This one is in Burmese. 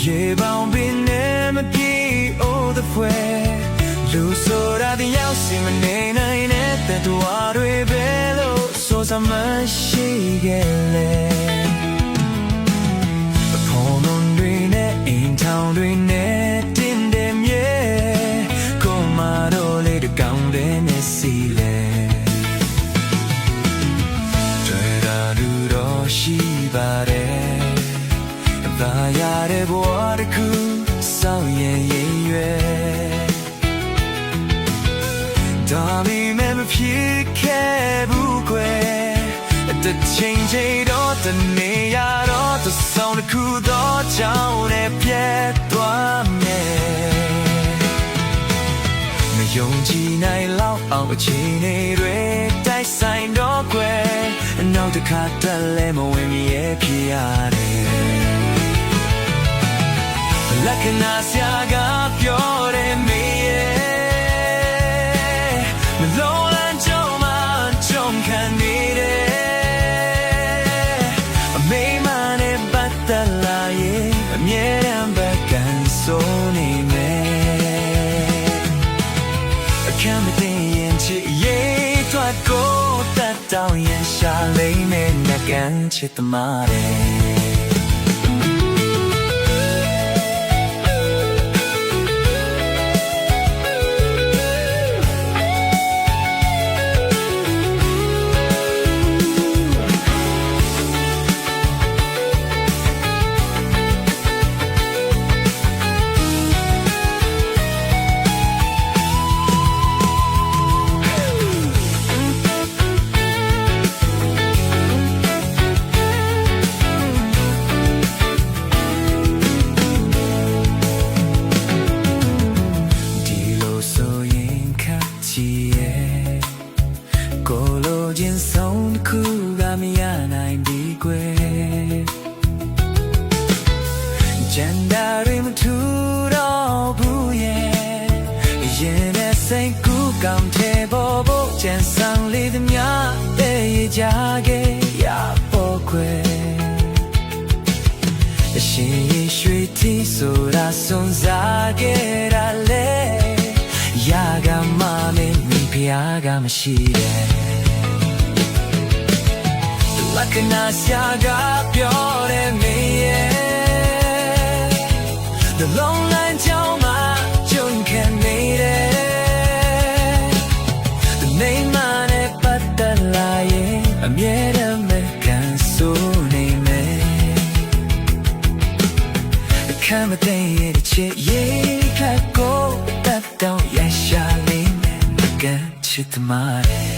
夜傍边那么比欧的会，路索拉的要是么内内内的多阿对别路，说什么西给嘞？碰弄对呢，因汤对呢，点点耶，够嘛多嘞的港对呢西嘞。对啦，路多西巴嘞。ဘာရတဲ့ဘဝတစ်ခုစောင့်ရင်ရည်ရွယ်ဒါပေမဲ့မဖြစ်ခဲ့ဘူးကွယ်တစ်ချိန်ချိန်တော့တနေရတော့သဆောင်တစ်ခုတော့ကြောင်းနဲ့ပြတ်သွားမယ်မယုံကြည်နိုင်လောက်အောင်အခြေအနေတွေတိုက်ဆိုင်တော့ကွယ်နောက်တစ်ခါတက်လဲမဝင်မြဲဖြစ်ရတယ်လက္ခဏာဆရာကပြောတယ်မေရဲ့မလုံးလန်းကြုံမှကြုံခံနေတယ်အမေမနဲ့ပတ်သက်လာရဲ့အမြဲတမ်းပဲကန်ဆိုနေမယ်အခမ်းမတင်ရင်ချစ်ရဲ့တွေ့ကိုတတ်တောင်းရင်ရှာလိမ့်မယ်ငါကန်ချစ်သမားတယ်ရင်ဆုံးတစ်ခုကမရနိုင်ဒီကွယ်ကျန်တာတွေမထူတော့ဘူးရဲ့ရင်နဲ့စိတ်ကူးကောင်းတဲ့ဘောဘောကျန်ဆောင်လေးသမျှတဲ့ရကြခဲ့ရပေါ်ကွယ်အရှိရွှေတီဆိုတာစွန်စားခဲ့တာလေရကမှနဲ့မိဖုရားကမရှိတဲ့လက္ခဏာဆရာကပြောတယ်မေရဲ့The long line ကြောင်းမှာကြုံခံနေတယ်The name နဲ့ပတ်သက်လာရင်အမြဲတမ်းပဲကန်ဆိုနေမယ်အခမ်းမသိရဲ့ချစ်ရဲ့ခက်ကိုတတ်တောင်းရရှာလိမ့်မယ်ကန်ချစ်သမား